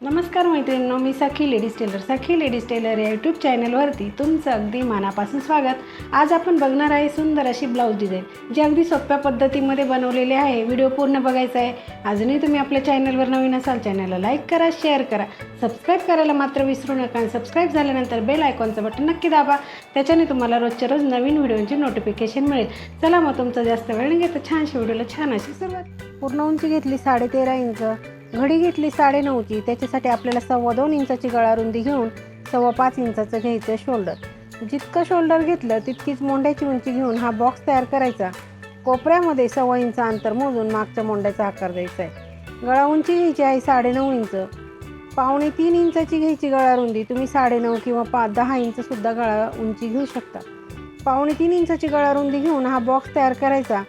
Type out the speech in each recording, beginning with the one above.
नमस्कार मैत्रिणींनो, मी सखी ladies tailor. सखी ladies tailor या यूट्यूब चॅनलवरती तुमचं अगदी मनापासून स्वागत. आज आपण बघणार आहे सुंदर अशी ब्लाऊज डिझाईन, जी अगदी सोप्या पद्धतीमध्ये बनवलेली आहे. व्हिडिओ पूर्ण बघायचा आहे. अजूनही तुम्ही आपल्या चॅनलवर नवीन असाल, चॅनलला लाईक करा, शेअर करा, सबस्क्राईब करायला मात्र विसरू नका. आणि सबस्क्राईब झाल्यानंतर बेल आयकॉनचं बटन नक्की दाबा. त्याच्याने तुम्हाला रोजच्या रोज नवीन व्हिडिओची नोटिफिकेशन मिळेल. चला मग तुमचा जास्त वेळ न घेता छानशी व्हिडिओला छान अशी सुरुवात. पूर्ण उंची घेतली 13.5 इंच, घडी घेतली 9.5ची. त्याच्यासाठी आपल्याला 2.25 इंचाची गळा रुंदी घेऊन 5.25 इंचाचं घ्यायचं शोल्डर. जितकं शोल्डर घेतलं तितकीच मोंड्याची उंची घेऊन हा बॉक्स तयार करायचा. कोपऱ्यामध्ये 1.25 इंच अंतर मोजून मागच्या मोंड्याचा आकार द्यायचा आहे. गळा उंची घ्यायची आहे 9.5 इंच. 2.25 इंचाची घ्यायची गळा रुंदी. तुम्ही 9.5 किंवा 10 इंचसुद्धा गळा उंची घेऊ शकता. 2.25 इंचाची गळा रुंदी घेऊन हा बॉक्स तयार करायचा.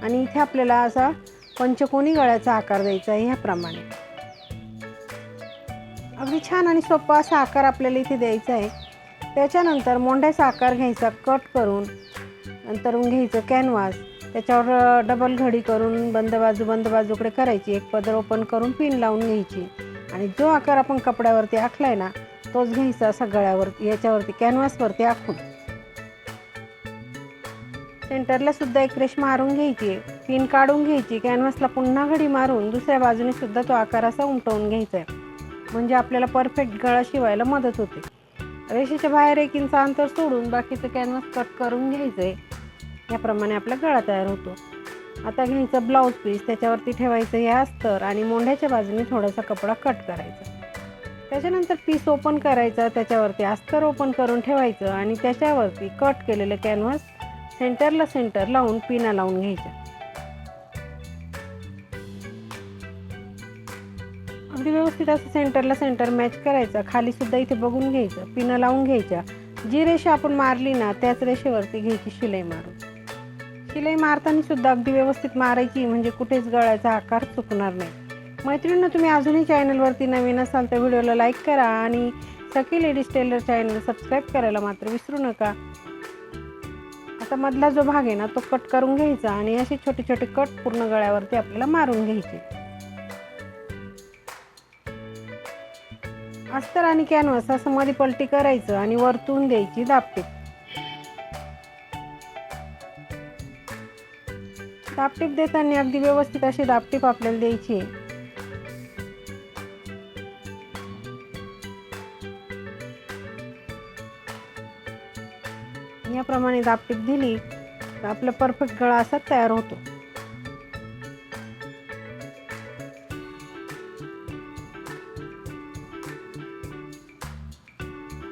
आणि इथे आपल्याला असा पंचकोनी गळ्याचा आकार द्यायचा आहे. ह्याप्रमाणे अगदी छान आणि सोपा असा आकार आपल्याला इथे द्यायचा आहे. त्याच्यानंतर मोंड्याचा आकार घ्यायचा कट करून, नंतर घ्यायचं कॅनव्हास. त्याच्यावर डबल घडी करून बंद बाजूकडे करायची. एक पदर ओपन करून पिन लावून घ्यायची. आणि जो आकार आपण कपड्यावरती आखलाय ना, तोच घ्यायचा असा गळ्यावरती, याच्यावरती कॅनव्हासवरती आखून. सेंटरला सुद्धा एक रेष मारून घ्यायची, पिन काढून घ्यायची. कॅनव्हासला पुन्हा घडी मारून दुसऱ्या बाजूने सुद्धा तो आकार असा उमटवून घ्यायचा आहे. म्हणजे आपल्याला परफेक्ट गळा शिवायला मदत होते. रेषेच्या बाहेर 1 इंच अंतर सोडून बाकीचं कॅनव्हास कट करून घ्यायचं आहे. याप्रमाणे आपला गळा तयार होतो. आता घ्यायचं ब्लाऊज पीस, त्याच्यावरती ठेवायचं हे अस्तर आणि मोंढ्याच्या बाजूने थोडासा कपडा कट करायचा. त्याच्यानंतर पीस ओपन करायचा, त्याच्यावरती अस्तर ओपन करून ठेवायचं आणि त्याच्यावरती कट केलेलं कॅनव्हास सेंटर लावून पिना लावून घ्यायच्या. अगदी व्यवस्थित असं सेंटर मॅच करायचं. खाली सुद्धा इथे बघून घ्यायचं, पिना लावून घ्यायच्या. जी रेषा आपण मारली ना, त्याच रेषेवरती घ्यायची शिलाई मारून. शिलाई मारताना सुद्धा अगदी व्यवस्थित मारायची, म्हणजे कुठेच गळ्याचा आकार चुकणार नाही. मैत्रिणींनो, तुम्ही अजूनही चॅनलवरती नवीन असाल तर व्हिडिओला लाईक करा आणि सखी लेडीज टेलर चॅनल सबस्क्राईब करायला मात्र विसरू नका. आता मधला जो भाग आहे ना, तो कट करून घ्यायचा आणि असे छोटे छोटे कट पूर्ण गळ्यावरती आपल्याला मारून घ्यायचे. अस्तर आणि कॅनव्हास असं मध्ये पलटी करायचं आणि वरतून द्यायची दापटीप. दापटीप देताना अगदी व्यवस्थित अशी दापटीप आपल्याला द्यायची. याप्रमाणे दापटीप दिली तर आपला परफेक्ट गळा असा तयार होतो.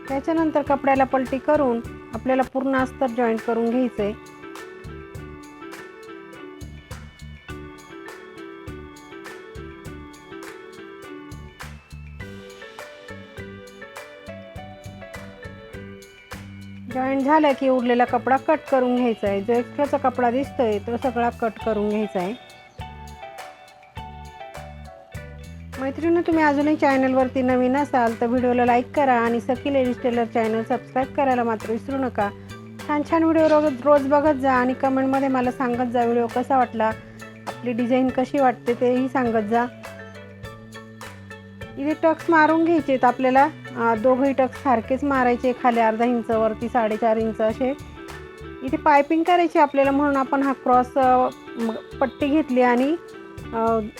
त्याच्यानंतर कपड्याला पलटी करून आपल्याला पूर्ण अस्तर जॉईंट करून घ्यायचंय. जॉईंट झाला की उरलेला कपडा कट करून घ्यायचा आहे. जो एक्स्ट्राचा कपडा दिसतोय तो सगळा कट करून घ्यायचा आहे. मैत्रिणी, तुम्ही अजूनही चॅनलवरती नवीन असाल तर व्हिडिओला लाईक करा आणि सखी लेडीज टेलर चॅनल सबस्क्राईब करायला मात्र विसरू नका. छान छान व्हिडिओ रोज बघत जा आणि कमेंटमध्ये मला सांगत जा व्हिडिओ कसा वाटला, आपली डिझाईन कशी वाटते तेही सांगत जा. इथे टक्स मारून घ्यायचे आहेत आपल्याला. दोघंही टक्स सारखेच मारायचे. खाली अर्धा इंच, वरती 4.5 इंच असे. इथे पायपिंग करायची आपल्याला, म्हणून आपण हा क्रॉस पट्टी घेतली आणि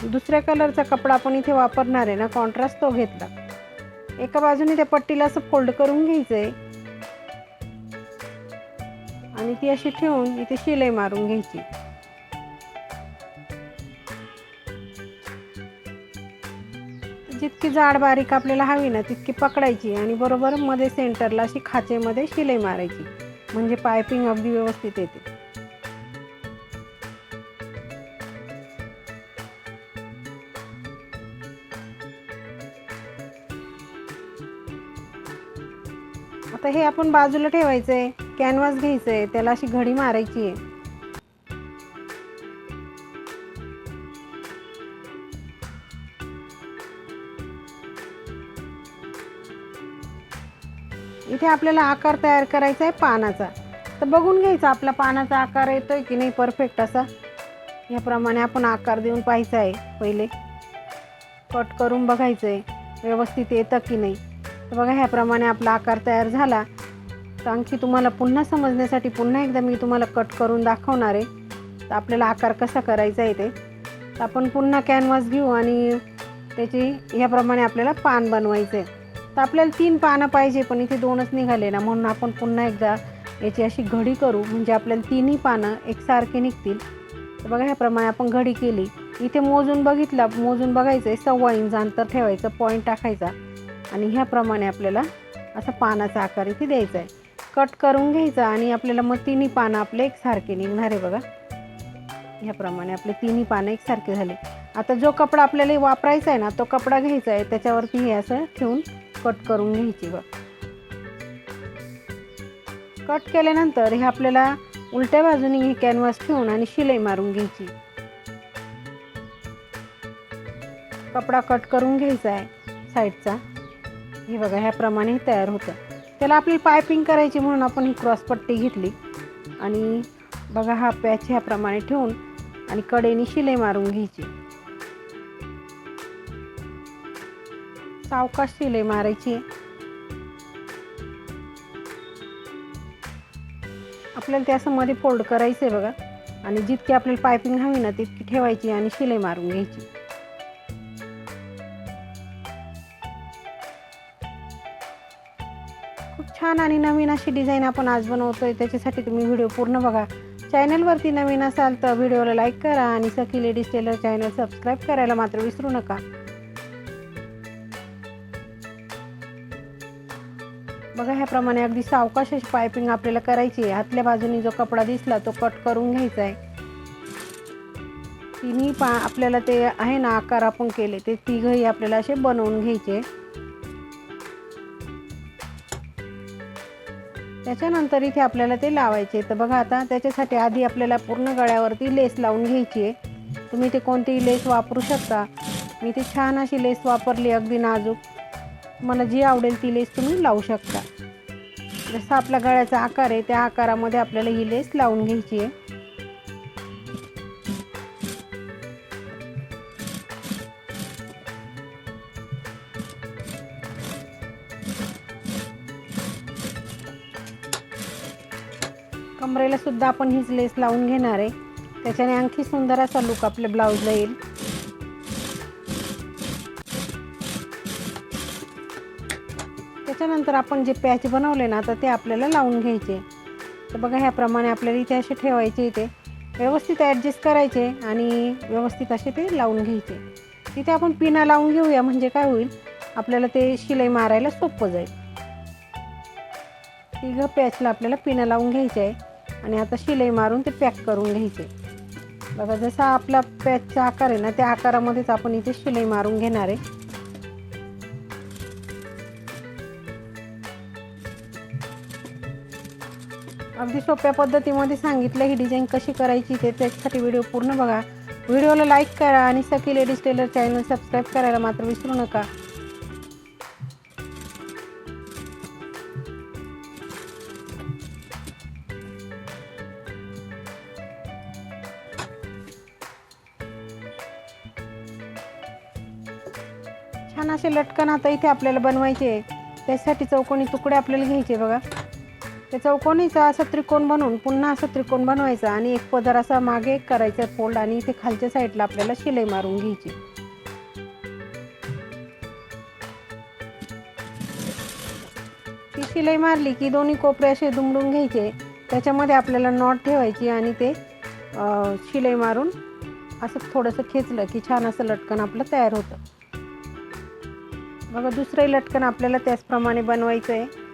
दुसऱ्या कलरचा कपडा आपण इथे वापरणार आहे ना, कॉन्ट्रास्ट, तो घेतला. एका बाजूने त्या पट्टीला असं फोल्ड करून घ्यायचंय आणि ती अशी ठेवून इथे शिलाई मारून घ्यायची. जितकी जाड बारीक आपल्याला हवी ना तितकी पकडायची आणि बरोबर मध्ये सेंटरला अशी खाचेमध्ये शिलाई मारायची, म्हणजे पायपिंग अगदी व्यवस्थित येते. आता हे आपण बाजूला ठेवायचंय. कॅनव्हास घ्यायचंय, त्याला अशी घडी मारायची आहे. इथे आपल्याला आकार तयार करायचा आहे पानाचा. तर बघून घ्यायचा आपला पानाचा आकार येतोय की नाही परफेक्ट असा. याप्रमाणे आपण आकार देऊन पाहायचा आहे. पहिले कट करून बघायचं आहे. व्यवस्थित येतं की नाही. तर बघा ह्याप्रमाणे आपला आकार तयार झाला. तर आणखी तुम्हाला पुन्हा समजण्यासाठी पुन्हा एकदा मी तुम्हाला कट करून दाखवणार आहे. तर आपल्याला आकार कसा करायचा आहे ते. तर आपण पुन्हा कॅनव्हास घेऊ आणि त्याची ह्याप्रमाणे आपल्याला पान बनवायचं आहे. तर आपल्याला 3 पानं पाहिजे, पण इथे 2च निघाले ना, म्हणून आपण पुन्हा एकदा याची अशी घडी करू, म्हणजे आपल्याला 3ही पानं एकसारखे निघतील. तर बघा ह्याप्रमाणे आपण घडी केली. इथे मोजून बघायचं आहे, 1.25 इंच अंतर ठेवायचं, पॉईंट टाकायचा आणि ह्याप्रमाणे आपल्याला असा पानाचा आकार इथे द्यायचा आहे. कट करून घ्यायचा आणि आपल्याला मग 3ही पानं आपले एकसारखे निघणार आहे. बघा ह्याप्रमाणे आपले 3ही पानं एकसारखे झाले. आता जो कपडा आपल्याला वापरायचा आहे ना, तो कपडा घ्यायचा आहे, त्याच्यावरती हे असं ठेवून कट करून घ्यायची. कट केल्यानंतर हे आपल्याला उलट्या बाजूने ही कॅनव्हास ठेवून आणि शिलाई मारून घ्यायची. कपडा कट करून घ्यायचा आहे साईडचा. हे बघा ह्याप्रमाणे तयार होतं. त्याला आपली पायपिंग करायची म्हणून आपण ही क्रॉस पट्टी घेतली आणि बघा हा पॅच ह्याप्रमाणे ठेवून आणि कडेने शिलाई मारून घ्यायची. सावकाश शिलाई मारायची. आपल्याला ते असं मध्ये फोल्ड करायचं आहे बघा, आणि जितकी आपल्याला पायपिंग हवी ना तितकी ठेवायची आणि शिलाई मारून घ्यायची. खूप छान आणि नवीन अशी डिझाईन आपण आज बनवतोय. त्याच्यासाठी तुम्ही व्हिडिओ पूर्ण बघा. चॅनलवरती नवीन असाल तर व्हिडिओला लाईक करा आणि सखी लेडीज टेलर चॅनल सबस्क्राईब करायला मात्र विसरू नका. बघा ह्याप्रमाणे अगदी सावकाश अशी पायपिंग आपल्याला करायची आहे. आतल्या बाजूनी जो कपडा दिसला तो कट करून घ्यायचा आहे. तिन्ही आपल्याला ते आहे ना आकार आपण केले ते तिघही आपल्याला असे बनवून घ्यायचे. त्याच्यानंतर इथे आपल्याला ते लावायचे. तर बघा आता त्याच्यासाठी आधी आपल्याला पूर्ण गळ्यावरती लेस लावून घ्यायची आहे. तुम्ही ते कोणतीही लेस वापरू शकता. मी ते छान अशी लेस वापरली, अगदी नाजूक. मला जी आवडेल ती लेस तुम्ही लावू शकता. जसा आपला गळ्याचा आकार आहे त्या आकारामध्ये आपल्याला ही लेस लावून घ्यायची आहे. कमरेला सुद्धा आपण हीच लेस लावून घेणार आहे. त्याच्याने आणखी सुंदर असा लुक आपल्या ब्लाऊजला येईल. त्याच्यानंतर आपण जे पॅच बनवले ना तर ते आपल्याला लावून घ्यायचे. तर बघा ह्याप्रमाणे आपल्याला इथे असे ठेवायचे. इथे व्यवस्थित ॲडजस्ट करायचे आणि व्यवस्थित असे ते लावून घ्यायचे. तिथे आपण पिना लावून घेऊया, म्हणजे काय होईल आपल्याला ते शिलाई मारायला सोपं जाईल. तिघं पॅचला आपल्याला पिना लावून घ्यायचे आहे आणि आता शिलाई मारून ते पॅक करून घ्यायचे. बघा जसा आपला पॅचचा आकार आहे ना त्या आकारामध्येच आपण इथे शिलाई मारून घेणार आहे. अगदी सोप्या पद्धतीमध्ये सांगितलं ही डिझाईन कशी करायची ते. त्याच्यासाठी व्हिडिओ पूर्ण बघा. व्हिडिओला लाईक करा आणि सखी लेडीज टेलर चॅनल सबस्क्राईब करायला मात्र विसरू नका. छान असे लटकन आता इथे आपल्याला बनवायचे. त्यासाठी चौकोनी तुकडे आपल्याला घ्यायचे. बघा त्या चौकोनीचा असा त्रिकोण बनवून पुन्हा असा त्रिकोण बनवायचा आणि एक पदर असा मागे एक करायचा फोल्ड आणि इथे खालच्या साईडला आपल्याला शिलाई मारून घ्यायची. ती शिलाई मारली की दोन्ही कोपरे असे दुमडून घ्यायचे. त्याच्यामध्ये आपल्याला नॉट ठेवायची आणि ते शिलाई मारून असं थोडंसं खेचलं की छान असं लटकन आपलं तयार होतं. बघा दुसरंही लटकन आपल्याला त्याचप्रमाणे बनवायचं आहे.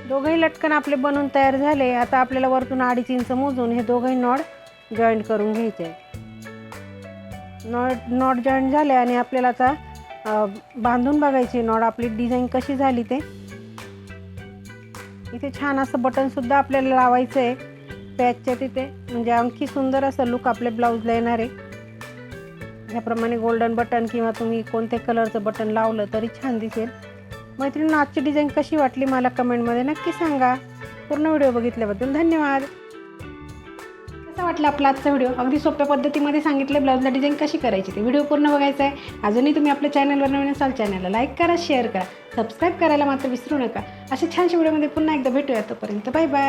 दोघंही लटकन आपले बनवून तयार झाले. आता आपल्याला वरतून 2.5 इंच मोजून हे दोघंही नॉट जॉईंट करून घ्यायचे आहे. नॉट जॉईंट झाले आणि आपल्याला आता बांधून बघायची नॉट आपली डिझाईन कशी झाली ते. इथे छान असं बटनसुद्धा आपल्याला लावायचं आहे पॅचच्या तिथे, म्हणजे आणखी सुंदर असं लुक आपल्या ब्लाऊजला येणार आहे. ह्याप्रमाणे गोल्डन बटन किंवा तुम्ही कोणत्या कलरचं बटन लावलं तरी छान दिसेल. मैत्रिणींनो आजची डिझाईन कशी वाटली मला कमेंटमध्ये नक्की सांगा. पूर्ण व्हिडिओ बघितल्याबद्दल धन्यवाद. कसा वाटला आपला आजचा व्हिडिओ? अगदी सोप्या पद्धतीमध्ये सांगितले ब्लाऊजला डिझाईन कशी करायची ते. व्हिडिओ पूर्ण बघायचा आहे. अजूनही तुम्ही आपल्या चॅनलवर नवीन असाल चॅनलला लाईक करा, शेअर करा, सबस्क्राईब करायला मात्र विसरू नका. अशा छानशा व्हिडिओमध्ये पुन्हा एकदा भेटूया. तोपर्यंत बाय बाय.